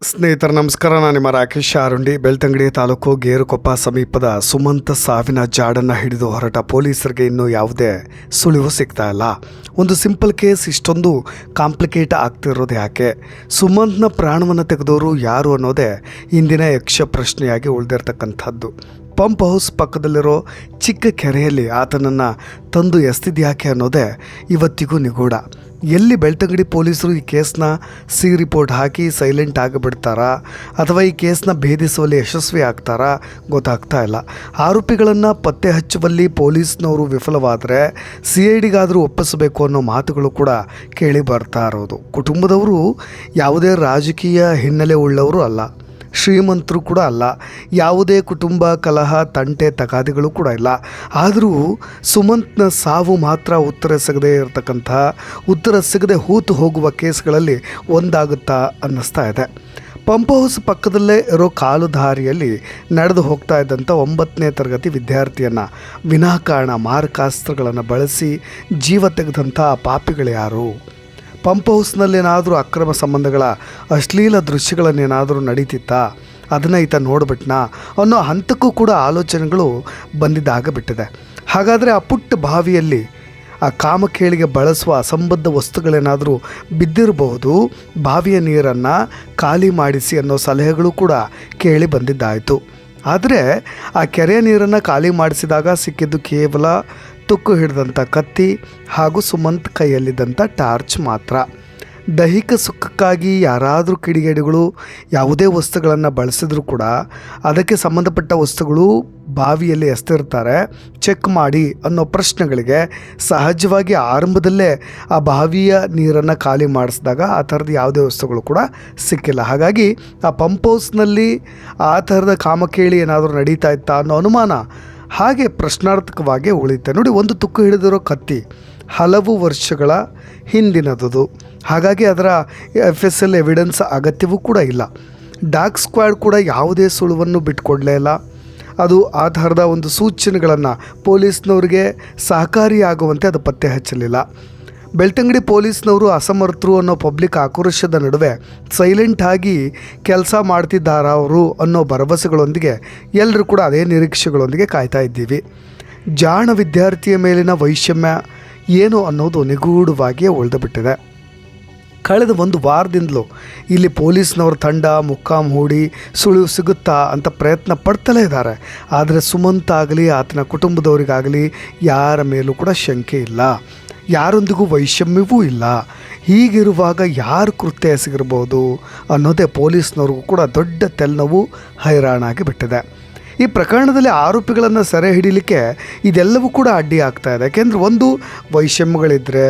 ಸ್ನೇಹಿತರು ನಮಸ್ಕಾರ. ನಾನು ನಿಮ್ಮ ರಾಕೇಶ್ ಆರುಂಡಿ. ಬೆಳ್ತಂಗಡಿ ತಾಲೂಕು ಗೇರುಕೊಪ್ಪ ಸಮೀಪದ ಸುಮಂತ್ ಸಾವಿನ ಜಾಡನ್ನು ಹಿಡಿದು ಹೊರಟ ಪೊಲೀಸರಿಗೆ ಇನ್ನೂ ಯಾವುದೇ ಸುಳಿವು ಸಿಗ್ತಾ ಇಲ್ಲ. ಒಂದು ಸಿಂಪಲ್ ಕೇಸ್ ಇಷ್ಟೊಂದು ಕಾಂಪ್ಲಿಕೇಟ್ ಆಗ್ತಿರೋದು ಯಾಕೆ? ಸುಮಂತ್ನ ಪ್ರಾಣವನ್ನು ತೆಗೆದವರು ಯಾರು ಅನ್ನೋದೇ ಇಂದಿನ ಯಕ್ಷ ಪ್ರಶ್ನೆಯಾಗಿ ಉಳಿದಿರ್ತಕ್ಕಂಥದ್ದು. ಪಂಪ್ ಹೌಸ್ ಪಕ್ಕದಲ್ಲಿರೋ ಚಿಕ್ಕ ಕೆರೆಯಲ್ಲಿ ಆತನನ್ನು ತಂದು ಎಸ್ತಿದ್ಯಾಕೆ ಅನ್ನೋದೇ ಇವತ್ತಿಗೂ ನಿಗೂಢ. ಎಲ್ಲಿ ಬೆಳ್ತಂಗಡಿ ಪೊಲೀಸರು ಈ ಕೇಸ್ನ ರಿಪೋರ್ಟ್ ಹಾಕಿ ಸೈಲೆಂಟ್ ಆಗಿಬಿಡ್ತಾರಾ ಅಥವಾ ಈ ಕೇಸ್ನ ಭೇದಿಸುವಲ್ಲಿ ಯಶಸ್ವಿ ಆಗ್ತಾರಾ ಗೊತ್ತಾಗ್ತಾ ಇಲ್ಲ. ಆರೋಪಿಗಳನ್ನು ಪತ್ತೆ ಹಚ್ಚುವಲ್ಲಿ ಪೊಲೀಸ್ನವರು ವಿಫಲವಾದರೆ CIDಗಾದರೂ ಒಪ್ಪಿಸಬೇಕು ಅನ್ನೋ ಮಾತುಗಳು ಕೂಡ ಕೇಳಿ ಬರ್ತಾ ಇರೋದು. ಕುಟುಂಬದವರು ಯಾವುದೇ ರಾಜಕೀಯ ಹಿನ್ನೆಲೆ ಉಳ್ಳವರು ಅಲ್ಲ, ಶ್ರೀಮಂತರು ಕೂಡ ಅಲ್ಲ, ಯಾವುದೇ ಕುಟುಂಬ ಕಲಹ ತಂಟೆ ತಗಾದಿಗಳು ಕೂಡ ಇಲ್ಲ. ಆದರೂ ಸುಮಂತ್ನ ಸಾವು ಮಾತ್ರ ಉತ್ತರ ಸಿಗದೆ ಹೂತು ಹೋಗುವ ಕೇಸ್ಗಳಲ್ಲಿ ಒಂದಾಗುತ್ತಾ ಅನ್ನಿಸ್ತಾ ಇದೆ. ಪಂಪ್ ಹೌಸ್ ಪಕ್ಕದಲ್ಲೇ ಇರೋ ಕಾಲು ದಾರಿಯಲ್ಲಿ ನಡೆದು ಹೋಗ್ತಾ ಇದ್ದಂಥ 9ನೇ ತರಗತಿ ವಿದ್ಯಾರ್ಥಿಯನ್ನು ವಿನಾಕಾರಣ ಮಾರಕಾಸ್ತ್ರಗಳನ್ನು ಬಳಸಿ ಜೀವ ತೆಗೆದಂಥ ಪಾಪಿಗಳು ಯಾರು? ಪಂಪ್ ಹೌಸ್ನಲ್ಲೇನಾದರೂ ಅಕ್ರಮ ಸಂಬಂಧಗಳ ಅಶ್ಲೀಲ ದೃಶ್ಯಗಳನ್ನೇನಾದರೂ ನಡೀತಿತ್ತಾ? ಅದನ್ನು ಈತ ನೋಡ್ಬಿಟ್ನಾ ಅನ್ನೋ ಹಂತಕ್ಕೂ ಕೂಡ ಆಲೋಚನೆಗಳು ಬಂದಿದ್ದಾಗಬಿಟ್ಟಿದೆ. ಹಾಗಾದರೆ ಆ ಪುಟ್ಟ ಬಾವಿಯಲ್ಲಿ ಆ ಕಾಮಕೇಳಿಗೆ ಬಳಸುವ ಅಸಂಬದ್ಧ ವಸ್ತುಗಳೇನಾದರೂ ಬಿದ್ದಿರಬಹುದು, ಬಾವಿಯ ನೀರನ್ನು ಖಾಲಿ ಮಾಡಿಸಿ ಅನ್ನೋ ಸಲಹೆಗಳು ಕೂಡ ಕೇಳಿ ಬಂದಿದ್ದಾಯಿತು. ಆದರೆ ಆ ಕೆರೆಯ ನೀರನ್ನು ಖಾಲಿ ಮಾಡಿಸಿದಾಗ ಸಿಕ್ಕಿದ್ದು ಕೇವಲ ತುಕ್ಕು ಹಿಡಿದಂಥ ಕತ್ತಿ ಹಾಗೂ ಸುಮಂತ್ ಕೈಯಲ್ಲಿದ್ದಂಥ ಟಾರ್ಚ್ ಮಾತ್ರ. ದೈಹಿಕ ಸುಖಕ್ಕಾಗಿ ಯಾರಾದರೂ ಕಿಡಿಗೇಡಿಗಳು ಯಾವುದೇ ವಸ್ತುಗಳನ್ನು ಬಳಸಿದ್ರೂ ಕೂಡ ಅದಕ್ಕೆ ಸಂಬಂಧಪಟ್ಟ ವಸ್ತುಗಳು ಬಾವಿಯಲ್ಲಿ ಎಸ್ತಿರ್ತಾರೆ, ಚೆಕ್ ಮಾಡಿ ಅನ್ನೋ ಪ್ರಶ್ನೆಗಳಿಗೆ ಸಹಜವಾಗಿ ಆರಂಭದಲ್ಲೇ ಆ ಬಾವಿಯ ನೀರನ್ನು ಖಾಲಿ ಮಾಡಿಸಿದಾಗ ಆ ಥರದ ಯಾವುದೇ ವಸ್ತುಗಳು ಕೂಡ ಸಿಕ್ಕಿಲ್ಲ. ಹಾಗಾಗಿ ಆ ಪಂಪ್ ಹೌಸ್ನಲ್ಲಿ ಆ ಥರದ ಕಾಮಕೇಳಿ ಏನಾದರೂ ನಡೀತಾ ಇತ್ತಾ ಅನ್ನೋ ಅನುಮಾನ ಹಾಗೆ ಪ್ರಶ್ನಾರ್ಥಕವಾಗಿ ಉಳಿಯುತ್ತೆ. ನೋಡಿ, ಒಂದು ತುಕ್ಕು ಹಿಡಿದಿರೋ ಕತ್ತಿ ಹಲವು ವರ್ಷಗಳ ಹಿಂದಿನದು. ಹಾಗಾಗಿ ಅದರ FSL ಎವಿಡೆನ್ಸ್ ಅಗತ್ಯವೂ ಕೂಡ ಇಲ್ಲ. ಡಾಗ್ ಸ್ಕ್ವಾಡ್ ಕೂಡ ಯಾವುದೇ ಸುಳುವನ್ನು ಬಿಟ್ಕೊಡ್ಲೇ ಇಲ್ಲ. ಅದು ಆ ಥರದ ಒಂದು ಸೂಚನೆಗಳನ್ನು ಪೊಲೀಸ್ನವ್ರಿಗೆ ಸಹಕಾರಿಯಾಗುವಂತೆ ಅದು ಪತ್ತೆ ಹಚ್ಚಲಿಲ್ಲ. ಬೆಳ್ತಂಗಡಿ ಪೊಲೀಸ್ನವರು ಅಸಮರ್ಥರು ಅನ್ನೋ ಪಬ್ಲಿಕ್ ಆಕ್ರೋಶದ ನಡುವೆ ಸೈಲೆಂಟ್ ಆಗಿ ಕೆಲಸ ಮಾಡ್ತಿದ್ದಾರ ಅವರು ಅನ್ನೋ ಭರವಸೆಗಳೊಂದಿಗೆ ಎಲ್ಲರೂ ಕೂಡ ಅದೇ ನಿರೀಕ್ಷೆಗಳೊಂದಿಗೆ ಕಾಯ್ತಾ ಇದ್ದೀವಿ. ಜಾಣ ವಿದ್ಯಾರ್ಥಿಯ ಮೇಲಿನ ವೈಷಮ್ಯ ಏನು ಅನ್ನೋದು ನಿಗೂಢವಾಗಿಯೇ ಉಳಿದುಬಿಟ್ಟಿದೆ. ಕಳೆದ ಒಂದು ವಾರದಿಂದಲೂ ಇಲ್ಲಿ ಪೊಲೀಸ್ನವ್ರ ತಂಡ ಮುಕ್ಕಾಂ ಹೂಡಿ ಸುಳಿವು ಸಿಗುತ್ತಾ ಅಂತ ಪ್ರಯತ್ನ ಪಡ್ತಲೇ ಇದ್ದಾರೆ. ಆದರೆ ಸುಮಂತ್ ಆಗಲಿ ಆತನ ಕುಟುಂಬದವರಿಗಾಗಲಿ ಯಾರ ಮೇಲೂ ಕೂಡ ಶಂಕೆ ಇಲ್ಲ, ಯಾರೊಂದಿಗೂ ವೈಷಮ್ಯವೂ ಇಲ್ಲ. ಹೀಗಿರುವಾಗ ಯಾರು ಕೃತ್ಯ ಎಸಗಿರ್ಬೋದು ಅನ್ನೋದೇ ಪೊಲೀಸ್ನವ್ರಿಗೂ ಕೂಡ ದೊಡ್ಡ ತೆಲ್ನೋವು ಹೈರಾಣಾಗಿ ಬಿಟ್ಟಿದೆ. ಈ ಪ್ರಕರಣದಲ್ಲಿ ಆರೋಪಿಗಳನ್ನು ಸೆರೆ ಹಿಡಿಲಿಕ್ಕೆ ಇದೆಲ್ಲವೂ ಕೂಡ ಅಡ್ಡಿ ಆಗ್ತಾ ಇದೆ. ಯಾಕೆಂದರೆ ಒಂದು ವೈಷಮ್ಯಗಳಿದ್ದರೆ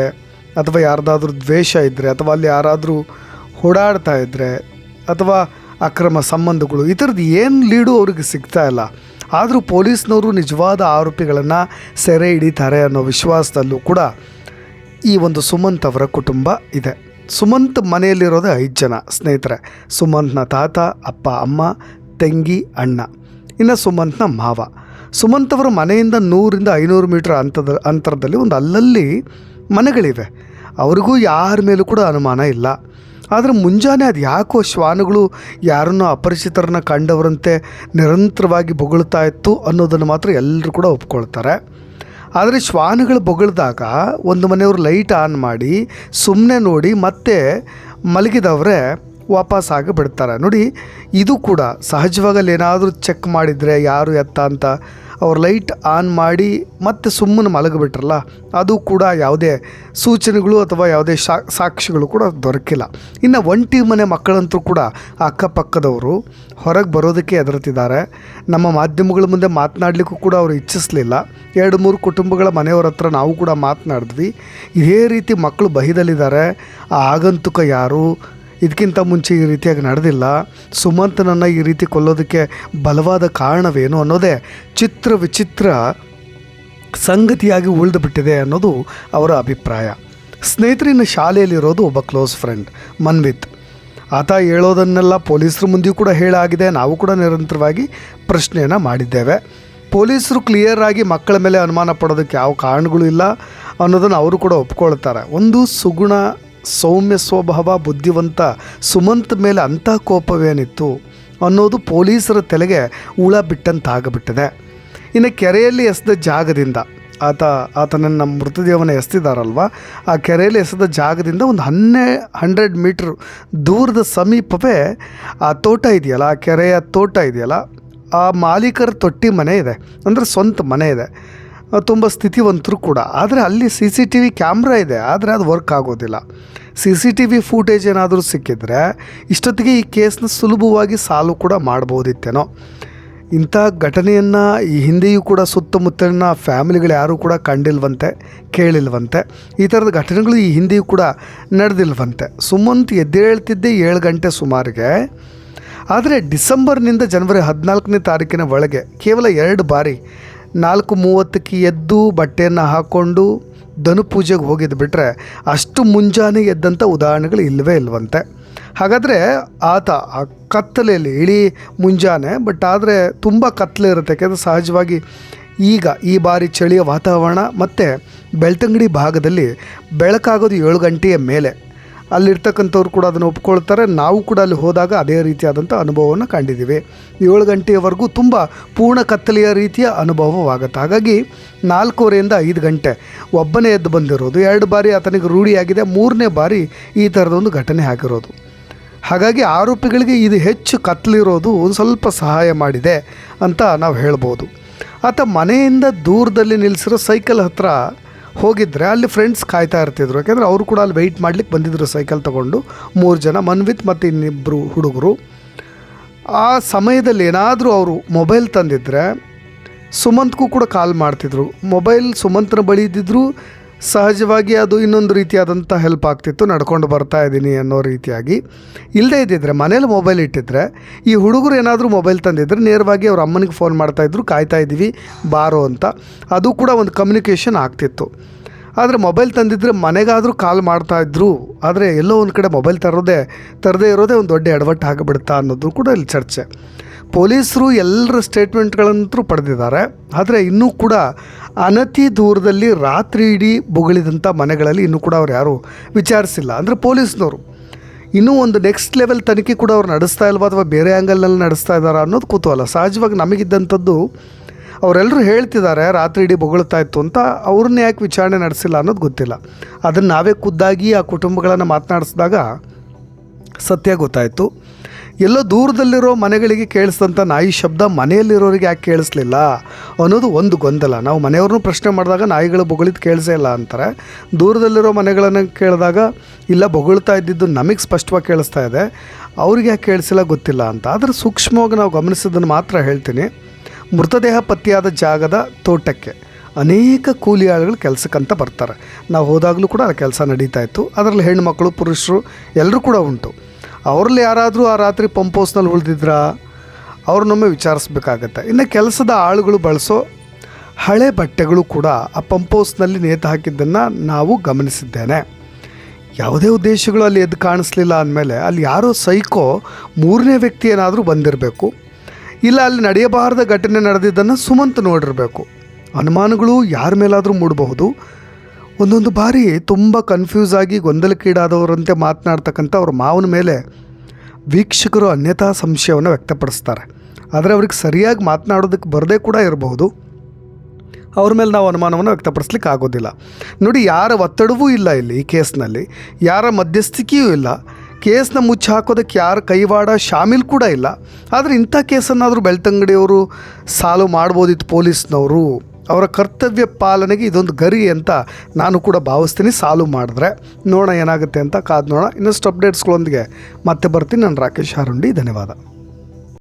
ಅಥವಾ ಯಾರ್ದಾದ್ರೂ ದ್ವೇಷ ಇದ್ದರೆ ಅಥವಾ ಅಲ್ಲಿ ಯಾರಾದರೂ ಓಡಾಡ್ತಾ ಇದ್ದರೆ ಅಥವಾ ಅಕ್ರಮ ಸಂಬಂಧಗಳು ಈ ಥರದ್ದು ಏನು ಲೀಡು ಅವ್ರಿಗೆ ಸಿಗ್ತಾ ಇಲ್ಲ. ಆದರೂ ಪೊಲೀಸ್ನವರು ನಿಜವಾದ ಆರೋಪಿಗಳನ್ನು ಸೆರೆ ಹಿಡಿತಾರೆ ಅನ್ನೋ ವಿಶ್ವಾಸದಲ್ಲೂ ಕೂಡ ಈ ಒಂದು ಸುಮಂತ್ ಅವರ ಕುಟುಂಬ ಇದೆ. ಸುಮಂತ್ ಮನೆಯಲ್ಲಿರೋದೇ 5 ಜನ ಸ್ನೇಹಿತರೆ. ಸುಮಂತ್ನ ತಾತ, ಅಪ್ಪ, ಅಮ್ಮ, ತಂಗಿ, ಅಣ್ಣ, ಇನ್ನು ಸುಮಂತ್ನ ಮಾವ. ಸುಮಂತ್ ಅವರ ಮನೆಯಿಂದ 100-500 ಮೀಟರ್ ಅಂತರದಲ್ಲಿ ಒಂದು ಅಲ್ಲಲ್ಲಿ ಮನೆಗಳಿವೆ. ಅವ್ರಿಗೂ ಯಾರ ಮೇಲೂ ಕೂಡ ಅನುಮಾನ ಇಲ್ಲ. ಆದರೆ ಮುಂಜಾನೆ ಅದು ಯಾಕೋ ಶ್ವಾನಗಳು ಯಾರನ್ನೋ ಅಪರಿಚಿತರನ್ನ ಕಂಡವರಂತೆ ನಿರಂತರವಾಗಿ ಬೊಗಳ್ತಾ ಇತ್ತು ಅನ್ನೋದನ್ನು ಮಾತ್ರ ಎಲ್ಲರೂ ಕೂಡ ಒಪ್ಕೊಳ್ತಾರೆ. ಆದರೆ ಶ್ವಾನಗಳು ಬೊಗಳಿದಾಗ ಒಂದು ಮನೆಯವರು ಲೈಟ್ ಆನ್ ಮಾಡಿ ಸುಮ್ಮನೆ ನೋಡಿ ಮತ್ತೆ ಮಲಗಿದವರೇ ವಾಪಸ್ ಆಗಿ ಬಿಡ್ತಾರೆ. ನೋಡಿ, ಇದು ಕೂಡ ಸಹಜವಾಗಿ ಏನಾದರೂ ಚೆಕ್ ಮಾಡಿದರೆ ಯಾರು ಎತ್ತ ಅಂತ ಅವ್ರು ಲೈಟ್ ಆನ್ ಮಾಡಿ ಮತ್ತೆ ಸುಮ್ಮನೆ ಮಲಗಿಬಿಟ್ರಲ್ಲ, ಅದು ಕೂಡ ಯಾವುದೇ ಸೂಚನೆಗಳು ಅಥವಾ ಯಾವುದೇ ಸಾಕ್ಷಿಗಳು ಕೂಡ ದೊರಕಿಲ್ಲ. ಇನ್ನು ಒಂಟಿ ಮನೆ ಮಕ್ಕಳಂತೂ ಕೂಡ ಅಕ್ಕಪಕ್ಕದವರು ಹೊರಗೆ ಬರೋದಕ್ಕೆ ಹೆದರ್ತಿದ್ದಾರೆ. ನಮ್ಮ ಮಾಧ್ಯಮಗಳ ಮುಂದೆ ಮಾತನಾಡಲಿಕ್ಕೂ ಕೂಡ ಅವರು ಇಚ್ಛಿಸಲಿಲ್ಲ. 2-3 ಕುಟುಂಬಗಳ ಮನೆಯವರ ಹತ್ರ ನಾವು ಕೂಡ ಮಾತನಾಡಿದ್ವಿ. ಇದೇ ರೀತಿ ಮಕ್ಕಳು ಭಯದಲ್ಲಿದ್ದಾರೆ. ಆ ಆಗಂತುಕ ಯಾರು, ಇದಕ್ಕಿಂತ ಮುಂಚೆ ಈ ರೀತಿಯಾಗಿ ನಡೆದಿಲ್ಲ, ಸುಮಂತನನ್ನು ಈ ರೀತಿ ಕೊಲ್ಲೋದಕ್ಕೆ ಬಲವಾದ ಕಾರಣವೇನು ಅನ್ನೋದೇ ವಿಚಿತ್ರ ಸಂಗತಿಯಾಗಿ ಉಳಿದು ಬಿಟ್ಟಿದೆ ಅನ್ನೋದು ಅವರ ಅಭಿಪ್ರಾಯ. ಸ್ನೇಹಿತರಿನ ಶಾಲೆಯಲ್ಲಿರೋದು ಒಬ್ಬ ಕ್ಲೋಸ್ ಫ್ರೆಂಡ್ ಮನ್ವಿತ್. ಆತ ಹೇಳೋದನ್ನೆಲ್ಲ ಪೊಲೀಸರ ಮುಂದೆಯೂ ಕೂಡ ಹೇಳಾಗಿದೆ. ನಾವು ಕೂಡ ನಿರಂತರವಾಗಿ ಪ್ರಶ್ನೆಯನ್ನು ಮಾಡಿದ್ದೇವೆ. ಪೊಲೀಸರು ಕ್ಲಿಯರ್ ಆಗಿ ಮಕ್ಕಳ ಮೇಲೆ ಅನುಮಾನ ಪಡೋದಕ್ಕೆ ಯಾವ ಕಾರಣಗಳು ಇಲ್ಲ ಅನ್ನೋದನ್ನು ಅವರು ಕೂಡ ಒಪ್ಕೊಳ್ತಾರೆ. ಒಂದು ಸುಗುಣ ಸೌಮ್ಯ ಸ್ವಭಾವ, ಬುದ್ಧಿವಂತ ಸುಮಂತ್ ಮೇಲೆ ಅಂಥ ಕೋಪವೇನಿತ್ತು ಅನ್ನೋದು ಪೊಲೀಸರ ತಲೆಗೆ ಹುಳ ಬಿಟ್ಟಂತಾಗಿಬಿಟ್ಟಿದೆ. ಇನ್ನು ಕೆರೆಯಲ್ಲಿ ಎಸೆದ ಜಾಗದಿಂದ ಆತನನ್ನು ಮೃತದೇಹವನ್ನು ಎಸೆದಿದ್ದಾರಲ್ವ, ಆ ಕೆರೆಯಲ್ಲಿ ಎಸೆದ ಜಾಗದಿಂದ ಒಂದು 100 ಮೀಟ್ರ್ ದೂರದ ಸಮೀಪವೇ ಆ ತೋಟ ಇದೆಯಲ್ಲ, ಆ ಕೆರೆಯ ತೋಟ ಇದೆಯಲ್ಲ, ಆ ಮಾಲೀಕರ ತೊಟ್ಟಿ ಮನೆ ಇದೆ, ಅಂದರೆ ಸ್ವಂತ ಮನೆ ಇದೆ, ತುಂಬ ಸ್ಥಿತಿವಂತರು ಕೂಡ. ಆದರೆ ಅಲ್ಲಿ CCTV ಕ್ಯಾಮ್ರಾ ಇದೆ, ಆದರೆ ಅದು ವರ್ಕ್ ಆಗೋದಿಲ್ಲ. CCTV ಫೂಟೇಜ್ ಏನಾದರೂ ಸಿಕ್ಕಿದ್ರೆ ಇಷ್ಟೊತ್ತಿಗೆ ಈ ಕೇಸ್ನ ಸುಲಭವಾಗಿ ಸಾಲ್ವ್ ಕೂಡ ಮಾಡ್ಬೋದಿತ್ತೇನೋ. ಇಂಥ ಘಟನೆಯನ್ನು ಈ ಹಿಂದೆಯೂ ಕೂಡ ಸುತ್ತಮುತ್ತಲಿನ ಫ್ಯಾಮಿಲಿಗಳು ಯಾರೂ ಕೂಡ ಕಂಡಿಲ್ವಂತೆ, ಕೇಳಿಲ್ವಂತೆ. ಈ ಥರದ ಘಟನೆಗಳು ಈ ಹಿಂದೆಯೂ ಕೂಡ ನಡೆದಿಲ್ವಂತೆ. ಸುಮಂತ್ ಎದ್ದೇಳ್ತಿದ್ದೆ 7 ಗಂಟೆ ಸುಮಾರಿಗೆ. ಆದರೆ ಡಿಸೆಂಬರ್ನಿಂದ ಜನವರಿ 14ನೇ ತಾರೀಕಿನ ಒಳಗೆ ಕೇವಲ 2 ಬಾರಿ 4:30ಕ್ಕೆ ಎದ್ದು ಬಟ್ಟೆಯನ್ನು ಹಾಕ್ಕೊಂಡು ಧನು ಪೂಜೆಗೆ ಹೋಗಿದ್ದು ಬಿಟ್ಟರೆ ಅಷ್ಟು ಮುಂಜಾನೆ ಎದ್ದಂಥ ಉದಾಹರಣೆಗಳು ಇಲ್ಲವೇ ಇಲ್ವಂತೆ. ಹಾಗಾದರೆ ಆತ ಆ ಕತ್ತಲೆಯಲ್ಲಿ ಇಡೀ ಮುಂಜಾನೆ, ಬಟ್ ಆದರೆ ತುಂಬ ಕತ್ತಲೆ ಇರುತ್ತೆ. ಯಾಕೆಂದರೆ ಸಹಜವಾಗಿ ಈಗ ಈ ಬಾರಿ ಚಳಿಯ ವಾತಾವರಣ ಮತ್ತು ಬೆಳ್ತಂಗಡಿ ಭಾಗದಲ್ಲಿ ಬೆಳಕಾಗೋದು 7 ಗಂಟೆಯ ಮೇಲೆ. ಅಲ್ಲಿರ್ತಕ್ಕಂಥವ್ರು ಕೂಡ ಅದನ್ನು ಒಪ್ಕೊಳ್ತಾರೆ. ನಾವು ಕೂಡ ಅಲ್ಲಿ ಹೋದಾಗ ಅದೇ ರೀತಿಯಾದಂಥ ಅನುಭವವನ್ನು ಕಂಡಿದ್ದೀವಿ. 7 ಗಂಟೆಯವರೆಗೂ ತುಂಬ ಪೂರ್ಣ ಕತ್ತಲೆಯ ರೀತಿಯ ಅನುಭವವಾಗುತ್ತೆ. ಹಾಗಾಗಿ 4:15 5 ಗಂಟೆ ಒಬ್ಬನೇ ಎದ್ದು ಬಂದಿರೋದು 2 ಬಾರಿ ಆತನಿಗೆ ರೂಢಿಯಾಗಿದೆ. 3ನೇ ಬಾರಿ ಈ ಥರದೊಂದು ಘಟನೆ ಆಗಿರೋದು. ಹಾಗಾಗಿ ಆರೋಪಿಗಳಿಗೆ ಇದು ಹೆಚ್ಚು ಕತ್ತಲಿರೋದು ಒಂದು ಸ್ವಲ್ಪ ಸಹಾಯ ಮಾಡಿದೆ ಅಂತ ನಾವು ಹೇಳ್ಬೋದು. ಆತ ಮನೆಯಿಂದ ದೂರದಲ್ಲಿ ನಿಲ್ಲಿಸಿರೋ ಸೈಕಲ್ ಹತ್ರ ಹೋಗಿದ್ದರೆ ಅಲ್ಲಿ ಫ್ರೆಂಡ್ಸ್ ಕಾಯ್ತಾ ಇರ್ತಿದ್ರು. ಯಾಕೆಂದರೆ ಅವರು ಕೂಡ ಅಲ್ಲಿ ವೆಯ್ಟ್ ಮಾಡಲಿಕ್ಕೆ ಬಂದಿದ್ದರು ಸೈಕಲ್ ತೊಗೊಂಡು. 3 ಜನ, ಮನ್ವಿತ್ ಮತ್ತು ಇನ್ನಿಬ್ಬರು ಹುಡುಗರು. ಆ ಸಮಯದಲ್ಲಿ ಏನಾದರೂ ಅವರು ಮೊಬೈಲ್ ತಂದಿದ್ದರೆ ಸುಮಂತ್ಗೂ ಕೂಡ ಕಾಲ್ ಮಾಡ್ತಿದ್ರು. ಮೊಬೈಲ್ ಸುಮಂತ್ನ ಬಳಿ ಇದ್ದಿದ್ರು ಸಹಜವಾಗಿ ಅದು ಇನ್ನೊಂದು ರೀತಿಯಾದಂಥ ಹೆಲ್ಪ್ ಆಗ್ತಿತ್ತು, ನಡ್ಕೊಂಡು ಬರ್ತಾ ಇದ್ದೀನಿ ಅನ್ನೋ ರೀತಿಯಾಗಿ. ಇಲ್ಲದೇ ಇದ್ದಿದ್ರೆ ಮನೇಲಿ ಮೊಬೈಲ್ ಇಟ್ಟಿದ್ರೆ ಈ ಹುಡುಗರು ಏನಾದರೂ ಮೊಬೈಲ್ ತಂದಿದ್ದರೆ ನೇರವಾಗಿ ಅವ್ರ ಅಮ್ಮನಿಗೆ ಫೋನ್ ಮಾಡ್ತಾಯಿದ್ರು, ಕಾಯ್ತಾ ಇದ್ದೀವಿ ಬಾರೋ ಅಂತ. ಅದು ಕೂಡ ಒಂದು ಕಮ್ಯುನಿಕೇಷನ್ ಆಗ್ತಿತ್ತು. ಆದರೆ ಮೊಬೈಲ್ ತಂದಿದ್ದರೆ ಮನೆಗಾದರೂ ಕಾಲ್ ಮಾಡ್ತಾಯಿದ್ರು. ಆದರೆ ಎಲ್ಲೋ ಒಂದು ಕಡೆ ಮೊಬೈಲ್ ತರದೇ ಇರೋದೇ ಒಂದು ದೊಡ್ಡ ಎಡವಟ್ಟು ಆಗಿಬಿಡ್ತಾ ಅನ್ನೋದು ಕೂಡ ಇಲ್ಲಿ ಚರ್ಚೆ. ಪೊಲೀಸರು ಎಲ್ಲರ ಸ್ಟೇಟ್ಮೆಂಟ್ಗಳಂತೂ ಪಡೆದಿದ್ದಾರೆ. ಆದರೆ ಇನ್ನೂ ಕೂಡ ಅನತಿ ದೂರದಲ್ಲಿ ರಾತ್ರಿ ಇಡೀ ಬೊಗಳಿದಂಥ ಮನೆಗಳಲ್ಲಿ ಇನ್ನೂ ಕೂಡ ಅವ್ರು ಯಾರೂ ವಿಚಾರಿಸಿಲ್ಲ. ಅಂದರೆ ಪೊಲೀಸ್ನವರು ಇನ್ನೂ ಒಂದು ನೆಕ್ಸ್ಟ್ ಲೆವೆಲ್ ತನಿಖೆ ಕೂಡ ಅವ್ರು ನಡೆಸ್ತಾ ಇಲ್ವಾ ಅಥವಾ ಬೇರೆ ಆ್ಯಂಗಲ್ನಲ್ಲಿ ನಡೆಸ್ತಾ ಇದ್ದಾರಾ ಅನ್ನೋದು ಕುತೂಹಲ. ಸಹಜವಾಗಿ ನಮಗಿದ್ದಂಥದ್ದು ಅವರೆಲ್ಲರೂ ಹೇಳ್ತಿದ್ದಾರೆ ರಾತ್ರಿ ಇಡೀ ಬೊಗಳ್ತಾ ಇತ್ತು ಅಂತ. ಅವ್ರನ್ನ ಯಾಕೆ ವಿಚಾರಣೆ ನಡೆಸಿಲ್ಲ ಅನ್ನೋದು ಗೊತ್ತಿಲ್ಲ. ಅದನ್ನು ನಾವೇ ಖುದ್ದಾಗಿ ಆ ಕುಟುಂಬಗಳನ್ನು ಮಾತನಾಡಿಸಿದಾಗ ಸತ್ಯ ಗೊತ್ತಾಯಿತು. ಎಲ್ಲೋ ದೂರದಲ್ಲಿರೋ ಮನೆಗಳಿಗೆ ಕೇಳಿಸಿದಂಥ ನಾಯಿ ಶಬ್ದ ಮನೆಯಲ್ಲಿರೋರಿಗೆ ಯಾಕೆ ಕೇಳಿಸ್ಲಿಲ್ಲ ಅನ್ನೋದು ಒಂದು ಗೊಂದಲ. ನಾವು ಮನೆಯವ್ರನ್ನೂ ಪ್ರಶ್ನೆ ಮಾಡಿದಾಗ ನಾಯಿಗಳು ಬೊಗಳಿದ್ದು ಕೇಳಿಸೇ ಇಲ್ಲ ಅಂತಾರೆ. ದೂರದಲ್ಲಿರೋ ಮನೆಗಳನ್ನು ಕೇಳಿದಾಗ ಇಲ್ಲ ಬೊಗಳ್ತಾ ಇದ್ದಿದ್ದು ನಮಗೆ ಸ್ಪಷ್ಟವಾಗಿ ಕೇಳಿಸ್ತಾ ಇದೆ, ಅವ್ರಿಗೆ ಯಾಕೆ ಕೇಳಿಸಿಲ್ಲ ಗೊತ್ತಿಲ್ಲ ಅಂತ. ಆದರೆ ಸೂಕ್ಷ್ಮವಾಗಿ ನಾವು ಗಮನಿಸಿದ್ದನ್ನು ಮಾತ್ರ ಹೇಳ್ತೀನಿ. ಮೃತದೇಹ ಪತ್ತೆಯಾದ ಜಾಗದ ತೋಟಕ್ಕೆ ಅನೇಕ ಕೂಲಿ ಆಳುಗಳು ಕೆಲಸಕ್ಕಂತ ಬರ್ತಾರೆ. ನಾವು ಹೋದಾಗಲೂ ಕೂಡ ಆ ಕೆಲಸ ನಡೀತಾ ಇತ್ತು. ಅದರಲ್ಲಿ ಹೆಣ್ಣುಮಕ್ಕಳು, ಪುರುಷರು ಎಲ್ಲರೂ ಕೂಡ ಉಂಟು. ಅವ್ರಲ್ಲಿ ಯಾರಾದರೂ ಆ ರಾತ್ರಿ ಪಂಪ್ ಹೌಸ್ನಲ್ಲಿ ಉಳಿದಿದ್ರಾ ಅವ್ರನ್ನೊಮ್ಮೆ ವಿಚಾರಿಸ್ಬೇಕಾಗತ್ತೆ. ಇನ್ನು ಕೆಲಸದ ಆಳುಗಳು ಬಳಸೋ ಹಳೆ ಬಟ್ಟೆಗಳು ಕೂಡ ಆ ಪಂಪ್ ಹೌಸ್ನಲ್ಲಿ ನೇತು ಹಾಕಿದ್ದನ್ನು ನಾವು ಗಮನಿಸಿದ್ದೇನೆ. ಯಾವುದೇ ಉದ್ದೇಶಗಳು ಅಲ್ಲಿ ಎದ್ದು ಕಾಣಿಸ್ಲಿಲ್ಲ ಅಂದಮೇಲೆ ಅಲ್ಲಿ ಯಾರೋ ಸೈಕೋ 3ನೇ ವ್ಯಕ್ತಿ ಏನಾದರೂ ಬಂದಿರಬೇಕು, ಇಲ್ಲ ಅಲ್ಲಿ ನಡೆಯಬಾರದ ಘಟನೆ ನಡೆದಿದ್ದನ್ನು ಸುಮಂತ್ ನೋಡಿರಬೇಕು. ಅನುಮಾನಗಳು ಯಾರ ಮೇಲಾದರೂ ಮೂಡಬಹುದು. ಒಂದೊಂದು ಬಾರಿ ತುಂಬ ಕನ್ಫ್ಯೂಸ್ ಆಗಿ ಗೊಂದಲಕ್ಕೀಡಾದವರಂತೆ ಮಾತನಾಡ್ತಕ್ಕಂಥ ಅವ್ರ ಮಾವನ ಮೇಲೆ ವೀಕ್ಷಕರು ಅನ್ಯಥಾ ಸಂಶಯವನ್ನು ವ್ಯಕ್ತಪಡಿಸ್ತಾರೆ. ಆದರೆ ಅವ್ರಿಗೆ ಸರಿಯಾಗಿ ಮಾತನಾಡೋದಕ್ಕೆ ಬರದೇ ಕೂಡ ಇರಬಹುದು. ಅವ್ರ ಮೇಲೆ ನಾವು ಅನುಮಾನವನ್ನು ವ್ಯಕ್ತಪಡಿಸ್ಲಿಕ್ಕೆ ಆಗೋದಿಲ್ಲ. ನೋಡಿ, ಯಾರ ಒತ್ತಡವೂ ಇಲ್ಲ ಇಲ್ಲಿ. ಈ ಕೇಸ್ನಲ್ಲಿ ಯಾರ ಮಧ್ಯಸ್ಥಿಕೆಯೂ ಇಲ್ಲ. ಕೇಸ್ನ ಮುಚ್ಚಿ ಹಾಕೋದಕ್ಕೆ ಯಾರ ಕೈವಾಡ ಶಾಮೀಲ್ ಕೂಡ ಇಲ್ಲ. ಆದರೆ ಇಂಥ ಕೇಸನ್ನಾದರೂ ಬೆಳ್ತಂಗಡಿಯವರು ಸಾಲ್ವ್ ಮಾಡ್ಬೋದಿತ್ತು. ಪೊಲೀಸ್ನವರು ಅವರ ಕರ್ತವ್ಯ ಪಾಲನೆಗೆ ಇದೊಂದು ಗರಿ ಅಂತ ನಾನು ಕೂಡ ಭಾವಿಸ್ತೀನಿ. ಸಾಲ್ವ್ ಮಾಡಿದ್ರೆ ನೋಡೋಣ ಏನಾಗುತ್ತೆ ಅಂತ ಕಾದು ನೋಡೋಣ. ಇನ್ನಷ್ಟು ಅಪ್ಡೇಟ್ಸ್ಗಳೊಂದಿಗೆ ಮತ್ತೆ ಬರ್ತೀನಿ. ನಾನು ರಾಕೇಶ್ ಹಾರುಂಡಿ. ಧನ್ಯವಾದ.